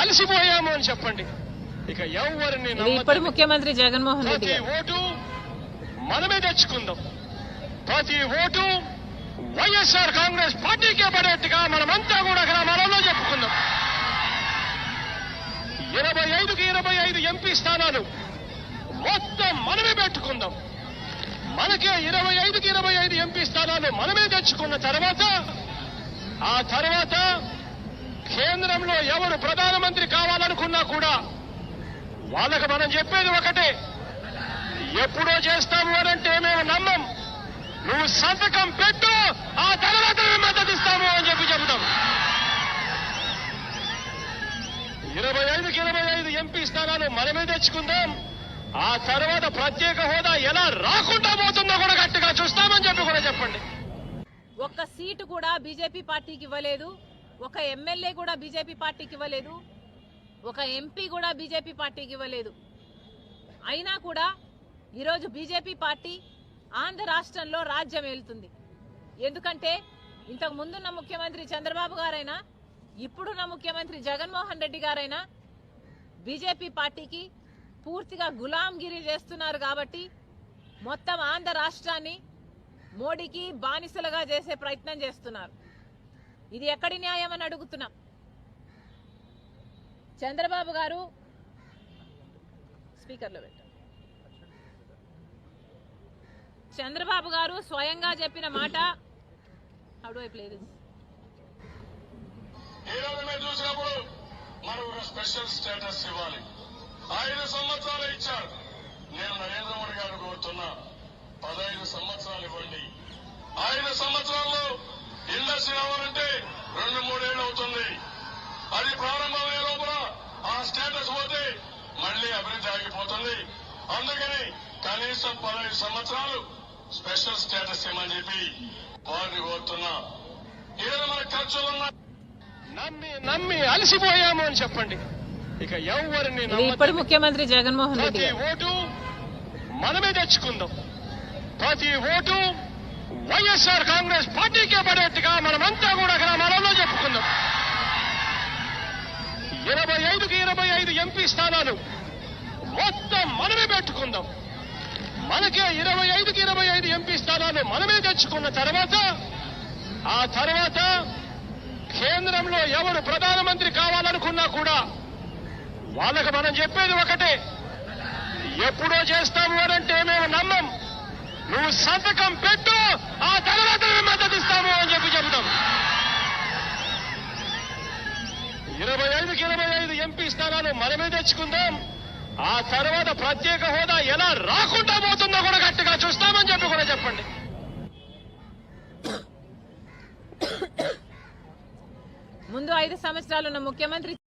అలసిపోయాము అని చెప్పండి. ఇక ఎవరిని ఇప్పుడు ముఖ్యమంత్రి జగన్మోహన్ రెడ్డి ప్రతి ఓటు మనమే తెచ్చుకుందాం. ప్రతి ఓటు వైఎస్ఆర్ కాంగ్రెస్ పార్టీకే పడేట్టుగా మనమంతా కూడా గ్రామాలలో చెప్పుకుందాం. 25కి 25 ఎంపీ స్థానాలు మొత్తం మనమే పెట్టుకుందాం. మనకే 25కి 25 ఎంపీ స్థానాలు మనమే తెచ్చుకున్న తర్వాత ఆ తర్వాత కేంద్రంలో ఎవరు ప్రధానమంత్రి కావాలనుకున్నా కూడా వాళ్ళకు మనం చెప్పేది ఒకటే, ఎప్పుడో చేస్తాము అనంటే మేము నమ్మం. నువ్వు సంతకం పెట్టు, ఆ తర్వాత మేము మద్దతు ఇస్తాము అని చెబుతాం. 25కి 25 ఎంపీ స్థానాలు మనమే తెచ్చుకుందాం. ఆ తర్వాత ప్రత్యేక హోదా ఎలా రాకుండా పోతుందో కూడా గట్టిగా చూస్తామని చెప్పి కూడా చెప్పండి. ఒక్క సీటు కూడా బీజేపీ పార్టీకి ఇవ్వలేదు, ఒక ఎమ్మెల్యే కూడా బీజేపీ పార్టీకి ఇవ్వలేదు, ఒక ఎంపీ కూడా బీజేపీ పార్టీకి ఇవ్వలేదు. అయినా కూడా ఈరోజు బీజేపీ పార్టీ ఆంధ్ర రాష్ట్రంలో రాజ్యం ఏలుతుంది. ఎందుకంటే ఇంతకు ముందున్న ముఖ్యమంత్రి చంద్రబాబు గారైనా ఇప్పుడున్న ముఖ్యమంత్రి జగన్మోహన్ రెడ్డి గారైనా బీజేపీ పార్టీకి పూర్తిగా గులాంగిరి చేస్తున్నారు. కాబట్టి మొత్తం ఆంధ్ర రాష్ట్రాన్ని మోడీకి బానిసలుగా చేసే ప్రయత్నం చేస్తున్నారు. ఇది ఎక్కడి న్యాయం అని అడుగుతున్నాం. చంద్రబాబు గారు స్పీకర్లో పెట్టారు. చంద్రబాబు గారు స్వయంగా చెప్పిన మాట, how do I play this? చూసినప్పుడు మనం స్పెషల్ స్టేటస్ ఇవ్వాలి. 5 సంవత్సరాలు ఇచ్చారు. నేను నరేంద్ర మోడీ గారు కోరుతున్నా, 15 సంవత్సరాలు ఇవ్వండి. 5 సంవత్సరాల్లో ఇండస్ట్రీ అవ్వాలంటే 2-3 ఏళ్ళు అవుతుంది. అది ప్రారంభమయ్యే లోపల ఆ స్టేటస్ పోతే మళ్లీ అభివృద్ధి ఆగిపోతుంది. అందుకని కనీసం 15 సంవత్సరాలు స్పెషల్ స్టేటస్ ఇవ్వమని చెప్పి వారిని కోరుతున్నా. ఈరోజు మన ఖర్చులున్న నమ్మి అలసిపోయాము అని చెప్పండి. ఇక ఎవరిని ఇప్పుడు ముఖ్యమంత్రి జగన్మోహన్ రెడ్డి ప్రతి ఓటు మనమే తెచ్చుకుందాం. ప్రతి ఓటు వైఎస్ఆర్ కాంగ్రెస్ పార్టీకే పడేట్టుగా మనమంతా కూడా గ్రామాలలో చెప్పుకుందాం. 25కి 25 ఎంపీ స్థానాలు మొత్తం మనమే పెట్టుకుందాం. మనకే 25కి 25 ఎంపీ స్థానాలు మనమే తెచ్చుకున్న తర్వాత ఆ తర్వాత కేంద్రంలో ఎవరు ప్రధానమంత్రి కావాలనుకున్నా కూడా వాళ్ళకు మనం చెప్పేది ఒకటే, ఎప్పుడో చేస్తాము అనంటే మేము నమ్మం. నువ్వు సంతకం పెట్టు, ఆ తర్వాత మేము మద్దతు ఇస్తాము అని చెబుతాం. 25కి 25 ఎంపీ స్థానాలు మనమే తెచ్చుకుందాం. ఆ తర్వాత ప్రత్యేక హోదా ఎలా రాకుండా పోతుందో కూడా గట్టిగా చూస్తామని చెప్పి కూడా చెప్పండి. ముందు 5 సంవత్సరాలున్న ముఖ్యమంత్రి